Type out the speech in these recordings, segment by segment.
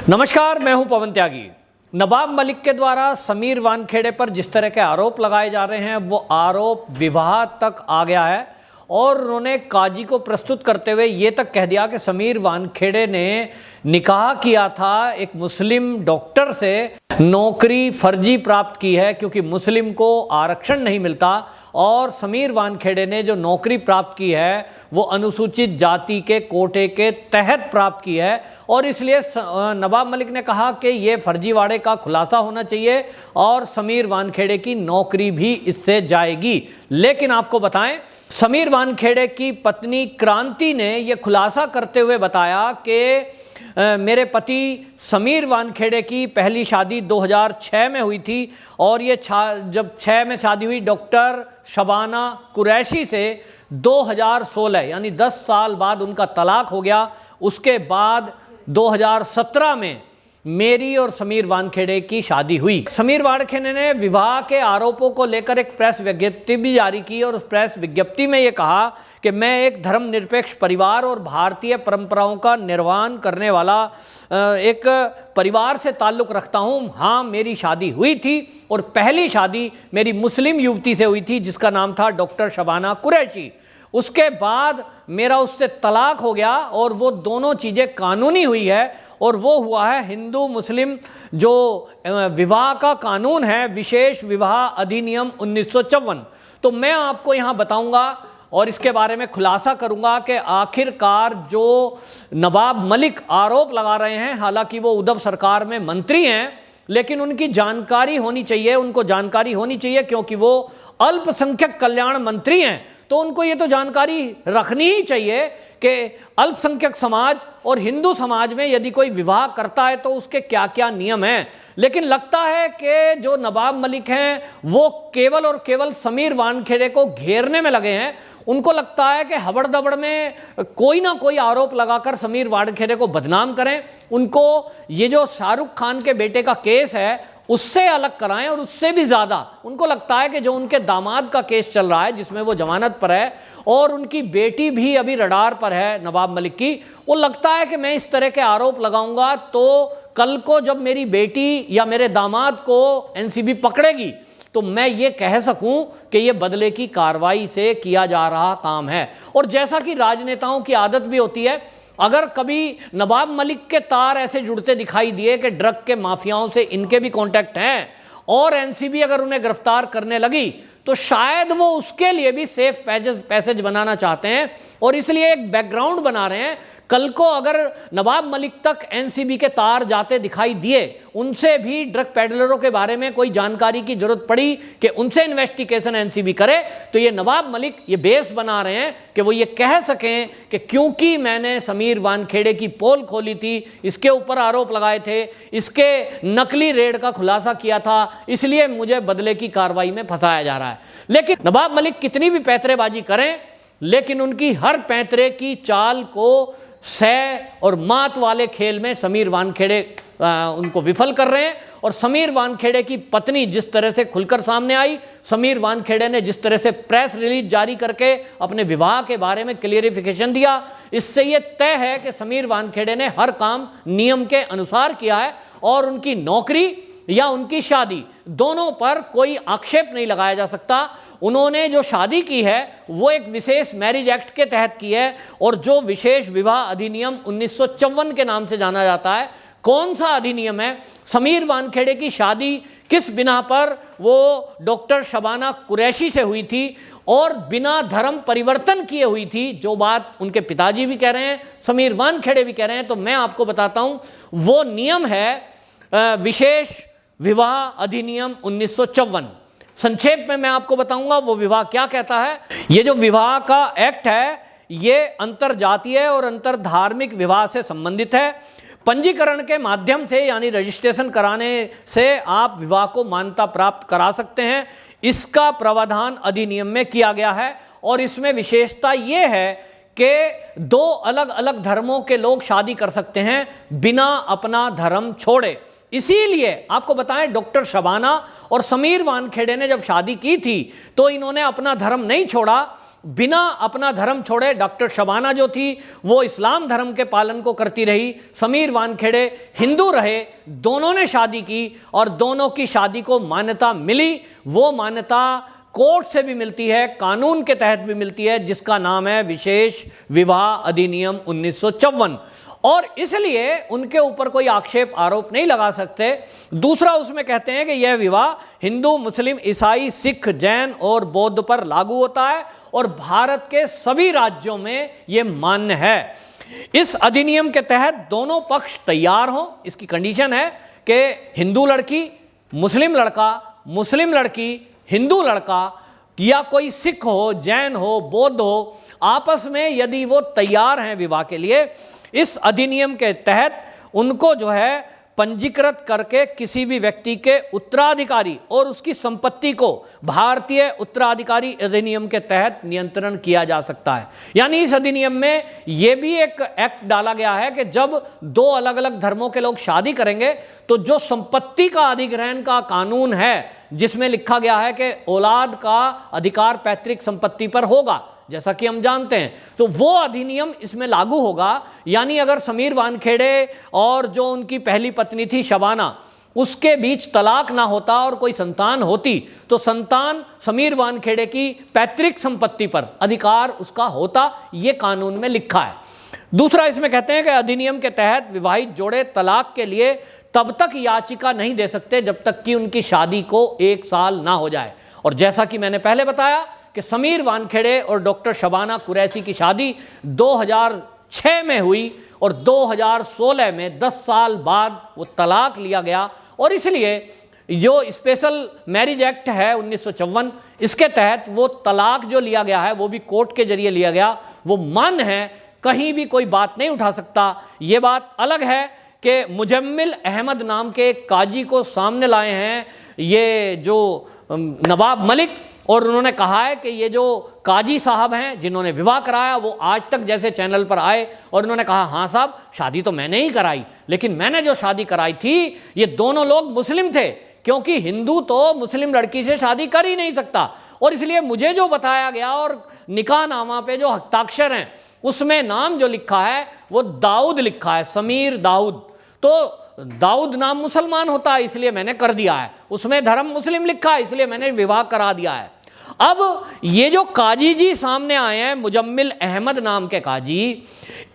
नमस्कार, मैं हूं पवन त्यागी। नवाब मलिक के द्वारा समीर वानखेड़े पर जिस तरह के आरोप लगाए जा रहे हैं वो आरोप विवाह तक आ गया है और उन्होंने काजी को प्रस्तुत करते हुए ये तक कह दिया कि समीर वानखेड़े ने निकाह किया था एक मुस्लिम डॉक्टर से, नौकरी फर्जी प्राप्त की है क्योंकि मुस्लिम को आरक्षण नहीं मिलता और समीर वानखेड़े ने जो नौकरी प्राप्त की है वो अनुसूचित जाति के कोटे के तहत प्राप्त की है और इसलिए नवाब मलिक ने कहा कि ये फर्जीवाड़े का खुलासा होना चाहिए और समीर वानखेड़े की नौकरी भी इससे जाएगी। लेकिन आपको बताएं, समीर वानखेड़े की पत्नी क्रांति ने यह खुलासा करते हुए बताया कि मेरे पति समीर वानखेड़े की पहली शादी 2006 में हुई थी और ये जब 6 में शादी हुई डॉक्टर शबाना कुरैशी से 2016 यानी 10 साल बाद उनका तलाक हो गया। उसके बाद 2017 में मेरी और समीर वानखेड़े की शादी हुई। समीर वानखेड़े ने विवाह के आरोपों को लेकर एक प्रेस विज्ञप्ति भी जारी की और उस प्रेस विज्ञप्ति में ये कहा कि मैं एक धर्मनिरपेक्ष परिवार और भारतीय परंपराओं का निर्वहन करने वाला एक परिवार से ताल्लुक़ रखता हूँ। हाँ, मेरी शादी हुई थी और पहली शादी मेरी मुस्लिम युवती से हुई थी जिसका नाम था डॉक्टर शबाना कुरैशी। उसके बाद मेरा उससे तलाक हो गया और वो दोनों चीज़ें कानूनी हुई है और वो हुआ है हिंदू मुस्लिम जो विवाह का कानून है, विशेष विवाह अधिनियम 1954। तो मैं आपको यहाँ बताऊँगा और इसके बारे में खुलासा करूंगा कि आखिरकार जो नवाब मलिक आरोप लगा रहे हैं, हालांकि वो उद्धव सरकार में मंत्री हैं लेकिन उनकी जानकारी होनी चाहिए, उनको जानकारी होनी चाहिए क्योंकि वो अल्पसंख्यक कल्याण मंत्री हैं तो उनको ये तो जानकारी रखनी ही चाहिए कि अल्पसंख्यक समाज और हिंदू समाज में यदि कोई विवाह करता है तो उसके क्या क्या नियम हैं। लेकिन लगता है कि जो नवाब मलिक हैं वो केवल और केवल समीर वानखेड़े को घेरने में लगे हैं। उनको लगता है कि हबड़ दबड़ में कोई ना कोई आरोप लगाकर समीर वानखेड़े को बदनाम करें, उनको ये जो शाहरुख खान के बेटे का केस है उससे अलग कराएं और उससे भी ज़्यादा उनको लगता है कि जो उनके दामाद का केस चल रहा है जिसमें वो जमानत पर है और उनकी बेटी भी अभी रडार पर है नवाब मलिक की, वो लगता है कि मैं इस तरह के आरोप लगाऊंगा तो कल को जब मेरी बेटी या मेरे दामाद को एनसीबी पकड़ेगी तो मैं ये कह सकूं कि ये बदले की कार्रवाई से किया जा रहा काम है। और जैसा कि राजनेताओं की आदत भी होती है, अगर कभी नवाब मलिक के तार ऐसे जुड़ते दिखाई दिए कि ड्रग के माफियाओं से इनके भी कांटेक्ट हैं और एनसीबी अगर उन्हें गिरफ्तार करने लगी तो शायद वो उसके लिए भी सेफ पैसेज बनाना चाहते हैं और इसलिए एक बैकग्राउंड बना रहे हैं। कल को अगर नवाब मलिक तक एनसीबी के तार जाते दिखाई दिए, उनसे भी ड्रग पेडलरों के बारे में कोई जानकारी की जरूरत पड़ी कि उनसे इन्वेस्टिगेशन एनसीबी करे, तो ये नवाब मलिक ये बेस बना रहे हैं कि वो ये कह सकें कि क्योंकि मैंने समीर वानखेड़े की पोल खोली थी, इसके ऊपर आरोप लगाए थे, इसके नकली रेड का खुलासा किया था, इसलिए मुझे बदले की कार्रवाई में फंसाया जा रहा है। लेकिन नवाब मलिक कितनी भी पैंतरेबाजी करें, लेकिन उनकी हर पैंतरे की चाल को सह और मात वाले खेल में समीर वानखेड़े उनको विफल कर रहे हैं। और समीर वानखेड़े की पत्नी जिस तरह से खुलकर सामने आई, समीर वानखेड़े ने जिस तरह से प्रेस रिलीज जारी करके अपने विवाह के बारे में क्लियरिफिकेशन दिया, इससे ये तय है कि समीर वानखेड़े ने हर काम नियम के अनुसार किया है और उनकी नौकरी या उनकी शादी दोनों पर कोई आक्षेप नहीं लगाया जा सकता। उन्होंने जो शादी की है वो एक विशेष मैरिज एक्ट के तहत की है और जो विशेष विवाह अधिनियम 1954 के नाम से जाना जाता है। कौन सा अधिनियम है? समीर वानखेड़े की शादी किस बिना पर वो डॉक्टर शबाना कुरैशी से हुई थी और बिना धर्म परिवर्तन किए हुई थी, जो बात उनके पिताजी भी कह रहे हैं, समीर वानखेड़े भी कह रहे हैं, तो मैं आपको बताता हूं वो नियम है विशेष विवाह अधिनियम 1954। संक्षेप में मैं आपको बताऊंगा वो विवाह क्या कहता है। ये जो विवाह का एक्ट है ये अंतरजातीय और अंतर धार्मिक विवाह से संबंधित है। पंजीकरण के माध्यम से यानी रजिस्ट्रेशन कराने से आप विवाह को मान्यता प्राप्त करा सकते हैं। इसका प्रावधान अधिनियम में किया गया है और इसमें विशेषता ये है कि दो अलग अलग धर्मों के लोग शादी कर सकते हैं बिना अपना धर्म छोड़े। इसीलिए आपको बताएं, डॉक्टर शबाना और समीर वानखेड़े ने जब शादी की थी तो इन्होंने अपना धर्म नहीं छोड़ा, बिना अपना धर्म छोड़े। डॉक्टर शबाना जो थी वो इस्लाम धर्म के पालन को करती रही, समीर वानखेड़े हिंदू रहे, दोनों ने शादी की और दोनों की शादी को मान्यता मिली। वो मान्यता कोर्ट से भी मिलती है, कानून के तहत भी मिलती है, जिसका नाम है विशेष विवाह अधिनियम 1954, और इसलिए उनके ऊपर कोई आक्षेप आरोप नहीं लगा सकते। दूसरा, उसमें कहते हैं कि यह विवाह हिंदू, मुस्लिम, ईसाई, सिख, जैन और बौद्ध पर लागू होता है और भारत के सभी राज्यों में यह मान्य है। इस अधिनियम के तहत दोनों पक्ष तैयार हों, इसकी कंडीशन है कि हिंदू लड़की, मुस्लिम लड़का, मुस्लिम लड़की, हिंदू लड़का या कोई सिख हो, जैन हो, बौद्ध हो, आपस में यदि वो तैयार हैं विवाह के लिए, इस अधिनियम के तहत उनको जो है पंजीकृत करके किसी भी व्यक्ति के उत्तराधिकारी और उसकी संपत्ति को भारतीय उत्तराधिकारी अधिनियम के तहत नियंत्रण किया जा सकता है। यानी इस अधिनियम में यह भी एक एक्ट डाला गया है कि जब दो अलग अलग धर्मों के लोग शादी करेंगे तो जो संपत्ति का अधिग्रहण का कानून है, जिसमें लिखा गया है कि औलाद का अधिकार पैतृक संपत्ति पर होगा, जैसा कि हम जानते हैं, तो वो अधिनियम इसमें लागू होगा। यानी अगर समीर वानखेड़े और जो उनकी पहली पत्नी थी शबाना, उसके बीच तलाक ना होता और कोई संतान होती, तो संतान समीर वानखेड़े की पैतृक संपत्ति पर अधिकार उसका होता, ये कानून में लिखा है। दूसरा, इसमें कहते हैं कि अधिनियम के तहत विवाहित जोड़े तलाक के लिए तब तक याचिका नहीं दे सकते जब तक कि उनकी शादी को 1 साल ना हो जाए। और जैसा कि मैंने पहले बताया कि समीर वानखेड़े और डॉक्टर शबाना कुरैशी की शादी 2006 में हुई और 2016 में 10 साल बाद वो तलाक लिया गया। और इसलिए जो स्पेशल मैरिज एक्ट है 1954, इसके तहत वो तलाक जो लिया गया है वो भी कोर्ट के जरिए लिया गया, वो मान्य है, कहीं भी कोई बात नहीं उठा सकता। ये बात अलग है कि मुजम्मिल अहमद नाम के एक काजी को सामने लाए हैं ये जो नवाब मलिक, और उन्होंने कहा है कि ये जो काजी साहब हैं जिन्होंने विवाह कराया वो आज तक जैसे चैनल पर आए और उन्होंने कहा, हाँ साहब शादी तो मैंने ही कराई, लेकिन मैंने जो शादी कराई थी ये दोनों लोग मुस्लिम थे, क्योंकि हिंदू तो मुस्लिम लड़की से शादी कर ही नहीं सकता, और इसलिए मुझे जो बताया गया और निकाह नामा पे जो हस्ताक्षर हैं उसमें नाम जो लिखा है वो दाऊद लिखा है, समीर दाऊद। तो दाऊद नाम मुसलमान होता है इसलिए मैंने कर दिया है, उसमें धर्म मुस्लिम लिखा है इसलिए मैंने विवाह करा दिया है। अब ये जो काजी जी सामने आए हैं, मुजम्मिल अहमद नाम के काजी,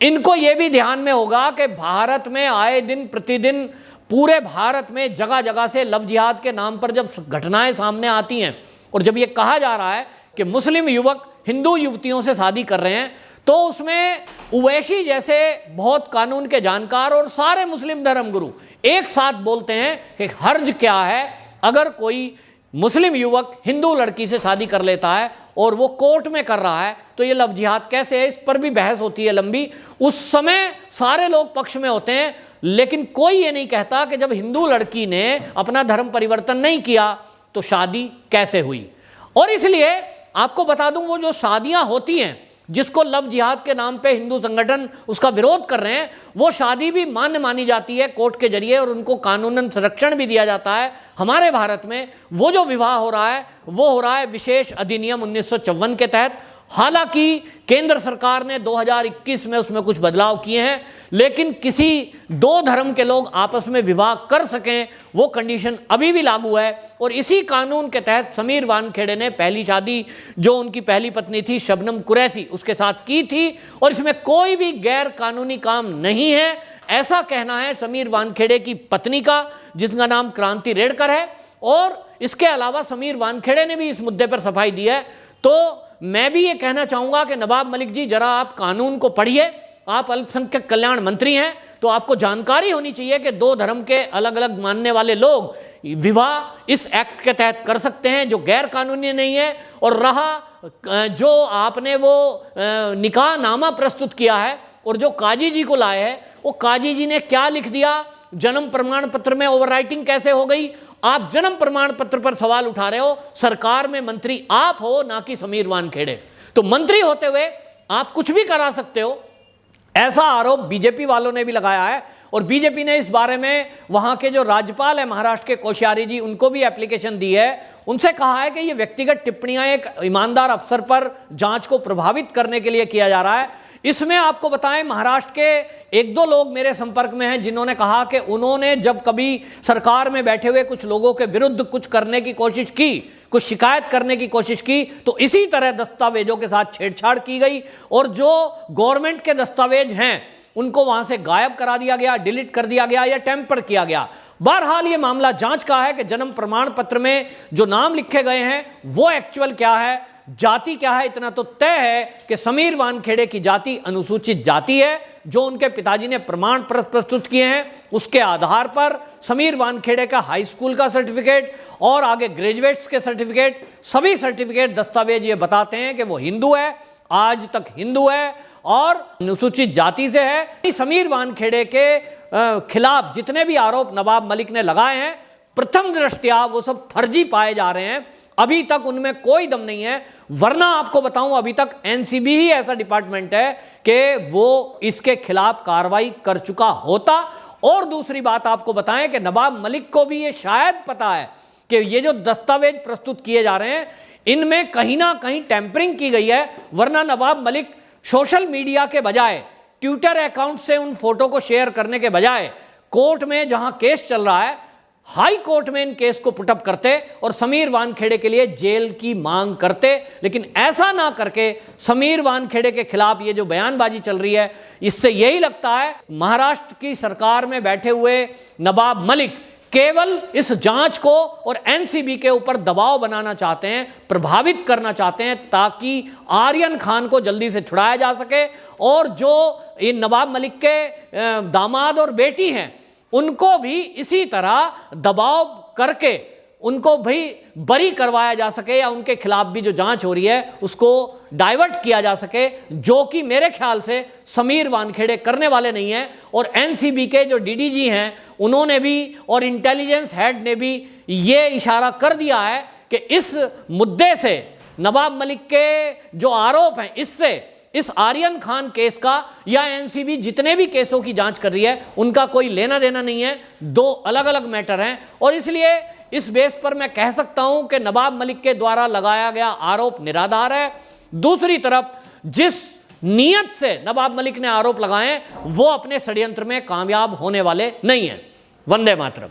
इनको ये भी ध्यान में होगा कि भारत में आए दिन प्रतिदिन पूरे भारत में जगह जगह से लव जिहाद के नाम पर जब घटनाएं सामने आती हैं और जब ये कहा जा रहा है कि मुस्लिम युवक हिंदू युवतियों से शादी कर रहे हैं, तो उसमें उवैसी जैसे बहुत कानून के जानकार और सारे मुस्लिम धर्मगुरु एक साथ बोलते हैं कि हर्ज क्या है अगर कोई मुस्लिम युवक हिंदू लड़की से शादी कर लेता है और वो कोर्ट में कर रहा है तो ये लव जिहाद कैसे है, इस पर भी बहस होती है लंबी। उस समय सारे लोग पक्ष में होते हैं, लेकिन कोई ये नहीं कहता कि जब हिंदू लड़की ने अपना धर्म परिवर्तन नहीं किया तो शादी कैसे हुई। और इसलिए आपको बता दूं, वो जो शादियां होती हैं जिसको लव जिहाद के नाम पे हिंदू संगठन उसका विरोध कर रहे हैं, वो शादी भी मान्य मानी जाती है कोर्ट के जरिए और उनको कानूनन संरक्षण भी दिया जाता है। हमारे भारत में वो जो विवाह हो रहा है वो हो रहा है विशेष अधिनियम 1954 के तहत। हालांकि केंद्र सरकार ने 2021 में उसमें कुछ बदलाव किए हैं, लेकिन किसी दो धर्म के लोग आपस में विवाह कर सकें वो कंडीशन अभी भी लागू है। और इसी कानून के तहत समीर वानखेड़े ने पहली शादी जो उनकी पहली पत्नी थी शबनम कुरैशी उसके साथ की थी, और इसमें कोई भी गैर कानूनी काम नहीं है, ऐसा कहना है समीर वानखेड़े की पत्नी का जिसका नाम क्रांति रेडकर है। और इसके अलावा समीर वानखेड़े ने भी इस मुद्दे पर सफाई दी है। तो मैं भी ये कहना चाहूंगा कि नवाब मलिक जी जरा आप कानून को पढ़िए, आप अल्पसंख्यक कल्याण मंत्री हैं तो आपको जानकारी होनी चाहिए कि दो धर्म के अलग अलग मानने वाले लोग विवाह इस एक्ट के तहत कर सकते हैं जो गैर कानूनी नहीं है। और रहा जो आपने वो निकाह नामा प्रस्तुत किया है और जो काजी जी को लाए हैं, वो काजी जी ने क्या लिख दिया, जन्म प्रमाण पत्र में ओवरराइटिंग कैसे हो गई। आप जन्म प्रमाण पत्र पर सवाल उठा रहे हो, सरकार में मंत्री आप हो ना कि समीर वानखेड़े। तो मंत्री होते हुए आप कुछ भी करा सकते हो, ऐसा आरोप बीजेपी वालों ने भी लगाया है। और बीजेपी ने इस बारे में वहां के जो राज्यपाल है महाराष्ट्र के कोश्यारी जी, उनको भी एप्लीकेशन दी है। उनसे कहा है कि ये व्यक्तिगत टिप्पणियां एक ईमानदार अफसर पर जांच को प्रभावित करने के लिए किया जा रहा है। इसमें आपको बताएं, महाराष्ट्र के एक दो लोग मेरे संपर्क में हैं जिन्होंने कहा कि उन्होंने जब कभी सरकार में बैठे हुए कुछ लोगों के विरुद्ध कुछ करने की कोशिश की, कुछ शिकायत करने की कोशिश की, तो इसी तरह दस्तावेजों के साथ छेड़छाड़ की गई और जो गवर्नमेंट के दस्तावेज हैं उनको वहां से गायब करा दिया गया, डिलीट कर दिया गया या टेम्पर किया गया। बहरहाल ये मामला जांच का है कि जन्म प्रमाण पत्र में जो नाम लिखे गए हैं वो एक्चुअल क्या है, जाति क्या है। इतना तो तय है कि समीर वानखेड़े की जाति अनुसूचित जाति है। जो उनके पिताजी ने प्रमाण पत्र प्रस्तुत किए हैं उसके आधार पर समीर वानखेड़े का हाई स्कूल का सर्टिफिकेट और आगे ग्रेजुएट्स के सर्टिफिकेट, सभी सर्टिफिकेट दस्तावेज ये बताते हैं कि वो हिंदू है, आज तक हिंदू है और अनुसूचित जाति से है। समीर वानखेड़े के खिलाफ जितने भी आरोप नवाब मलिक ने लगाए हैं, प्रथम दृष्टया वो सब फर्जी पाए जा रहे हैं। अभी तक उनमें कोई दम नहीं है, वरना आपको बताऊं अभी तक एनसीबी ही ऐसा डिपार्टमेंट है कि वो इसके खिलाफ कार्रवाई कर चुका होता। और दूसरी बात आपको बताएं कि नवाब मलिक को भी ये शायद पता है कि ये जो दस्तावेज प्रस्तुत किए जा रहे हैं इनमें कहीं ना कहीं टेम्परिंग की गई है, वरना नवाब मलिक सोशल मीडिया के बजाय ट्विटर अकाउंट से उन फोटो को शेयर करने के बजाय कोर्ट में जहां केस चल रहा है, हाई कोर्ट में इन केस को पुटअप करते और समीर वानखेड़े के लिए जेल की मांग करते। लेकिन ऐसा ना करके समीर वानखेड़े के खिलाफ ये जो बयानबाजी चल रही है, इससे यही लगता है महाराष्ट्र की सरकार में बैठे हुए नवाब मलिक केवल इस जांच को और एनसीबी के ऊपर दबाव बनाना चाहते हैं, प्रभावित करना चाहते हैं, ताकि आर्यन खान को जल्दी से छुड़ाया जा सके और जो ये नवाब मलिक के दामाद और बेटी हैं उनको भी इसी तरह दबाव करके उनको भी बरी करवाया जा सके या उनके खिलाफ भी जो जांच हो रही है उसको डाइवर्ट किया जा सके, जो कि मेरे ख्याल से समीर वानखेड़े करने वाले नहीं हैं। और एनसीबी के जो डीडीजी हैं उन्होंने भी और इंटेलिजेंस हेड ने भी ये इशारा कर दिया है कि इस मुद्दे से, नवाब मलिक के जो आरोप हैं, इससे इस आर्यन खान केस का या एनसीबी जितने भी केसों की जांच कर रही है उनका कोई लेना देना नहीं है, दो अलग अलग मैटर हैं। और इसलिए इस बेस पर मैं कह सकता हूं कि नवाब मलिक के द्वारा लगाया गया आरोप निराधार है। दूसरी तरफ जिस नीयत से नवाब मलिक ने आरोप लगाए वो अपने षड्यंत्र में कामयाब होने वाले नहीं हैं। वंदे मातरम।